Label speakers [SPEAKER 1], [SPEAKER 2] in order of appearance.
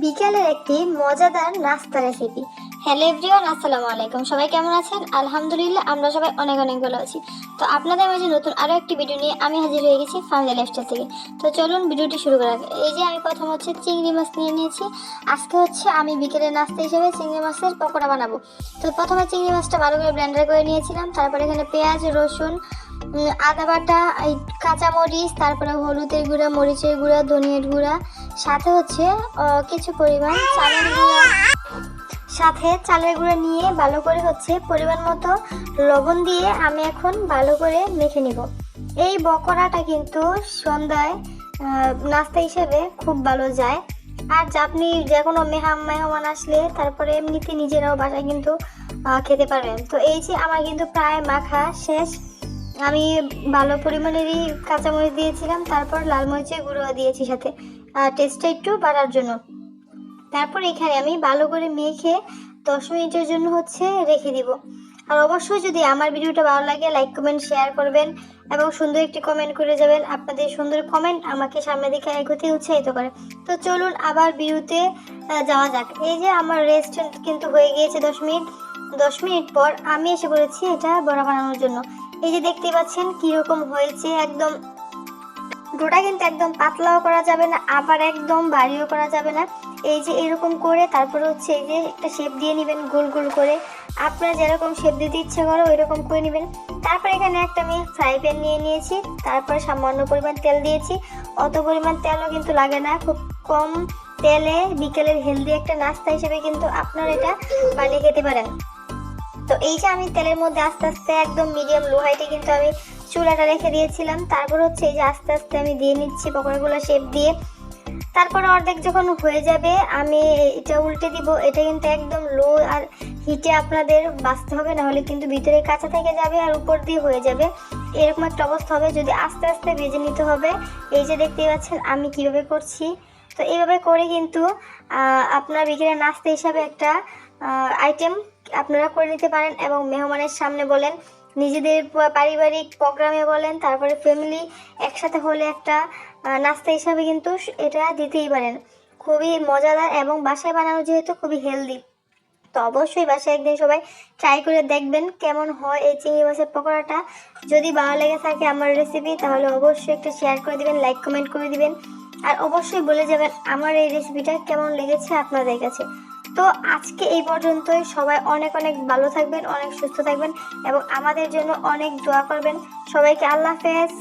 [SPEAKER 1] বিকালের একটি মজাদার নাস্তা রেসিপি। হ্যালো এভরিওয়ান, আসসালামু আলাইকুম। সবাই কেমন আছেন? আলহামদুলিল্লাহ, আমরা সবাই অনেক অনেক ভালো আছি। তো আপনাদের মাঝে নতুন আরও একটি ভিডিও নিয়ে আমি হাজির হয়ে গেছি ফার্মলি লাইফস্টাইল থেকে। তো চলুন ভিডিওটি শুরু করা যাক। এই যে আমি প্রথম চিংড়ি মাছ নিয়ে নিয়েছি। আজকে আমি বিকেলের নাস্তা হিসেবে চিংড়ি মাছের পকোড়া বানাবো। তো প্রথমে চিংড়ি মাছটা ভালো করে ব্লেন্ডার করে নিয়েছিলাম। তারপরে এখানে পেঁয়াজ, রসুন, আদা বাটা, এই কাঁচামরিচ, তারপরে হলুদের গুঁড়া, মরিচের গুঁড়া, ধনিয়ার গুঁড়া, সাথে কিছু পরিমাণ চালের গুঁড়া নিয়ে ভালো করে পরিমাণ মতো লবণ দিয়ে আমি এখন ভালো করে মেখে নিব। এই পকোড়াটা কিন্তু সন্ধ্যায় নাস্তা হিসেবে খুব ভালো যায়। আর আপনি যে কোনো মেহমান আসলে তারপরে এমনিতে নিজেরাও বাসায় কিন্তু খেতে পারবেন। তো এই যে আমার কিন্তু প্রায় মাখা শেষ। আমি ভালো পরিমাণেরই কাঁচামরিচ দিয়েছিলাম, তারপর লাল মরিচের গুঁড়ো দিয়েছি সাথে টেস্টটা একটু বাড়ার জন্য। তারপর এখানে আমি ভালো করে মেখে 10 মিনিটের জন্য রেখে দিব। আর অবশ্যই যদি আমার ভিডিওটা ভালো লাগে লাইক কমেন্ট শেয়ার করবেন এবং সুন্দর একটি কমেন্ট করে যাবেন। আপনাদের সুন্দর কমেন্ট আমাকে সামনে দিকে এগোতে উৎসাহিত করে। তো চলুন আবার ভিডিওতে যাওয়া যাক। এই যে আমার রেস্ট কিন্তু হয়ে গিয়েছে 10 মিনিট পর আমি এসে পড়েছি এটা বড়া বানানোর জন্য। এই যে দেখতে পাচ্ছেন কিরকম হয়েছে। একদম ডোটা কিন্তু একদম পাতলাও করা যাবে না, আবার একদম ভারীও করা যাবে না। এই যে এরকম করে তারপরে এই যে একটা শেপ দিয়ে নেবেন গোল গোল করে। আপনারা যেরকম শেপ দিতে ইচ্ছে করো ওই রকম করে নেবেন। তারপর এখানে একটা আমি ফ্রাই প্যান নিয়ে নিয়েছি। তারপর সামান্য পরিমাণ তেল দিয়েছি। অত পরিমাণ তেলও কিন্তু লাগে না, খুব কম তেলে বিকেলের হেলদি একটা নাস্তা হিসেবে কিন্তু আপনারা এটা বানিয়ে খেতে পারেন। তো এই যে আমি তেলের মধ্যে আস্তে আস্তে একদম মিডিয়াম লো হাইটে কিন্তু আমি চুলাটা রেখে দিয়েছিলাম। তারপর এই যে আস্তে আস্তে আমি দিয়ে নিচ্ছি পকোড়াগুলো শেপ দিয়ে। তারপরে অর্ধেক যখন হয়ে যাবে আমি এটা উল্টে দিব। এটা কিন্তু একদম লো আর হিটে আপনাদের বাঁচতে হবে, না হলে কিন্তু ভিতরে কাঁচা থেকে যাবে আর উপর দিয়ে হয়ে যাবে। এরকম একটা অবস্থা হবে, যদি আস্তে আস্তে ভেজে নিতে হবে। এই যে দেখতে পাচ্ছেন আমি কিভাবে করছি। তো এইভাবে করে কিন্তু আপনার বিকেলের নাস্তা হিসাবে একটা আইটেম আপনারা করে নিতে পারেন এবং মেহমানের সামনে বলেন, নিজেদের পারিবারিক প্রোগ্রামে বলেন, তারপরে ফ্যামিলি একসাথে হলে একটা নাস্তা হিসাবে কিন্তু এটা দিতেই পারেন। খুবই মজাদার এবং বাসায় বানানো যেহেতু খুবই হেলদি। তো অবশ্যই বাসায় একদিন সবাই ট্রাই করে দেখবেন কেমন হয় এই চিংড়ি মাছের পকোড়াটা। যদি ভালো লেগে থাকে আমার রেসিপি তাহলে অবশ্যই একটা শেয়ার করে দিবেন, লাইক কমেন্ট করে দিবেন। আর অবশ্যই বলে যাবেন আমার এই রেসিপিটা কেমন লেগেছে আপনাদের কাছে। তো আজকে এই পর্যন্তই। সবাই অনেক অনেক ভালো থাকবেন, অনেক সুস্থ থাকবেন এবং আমাদের জন্য অনেক দোয়া করবেন। সবাইকে আল্লাহ হাফেজ।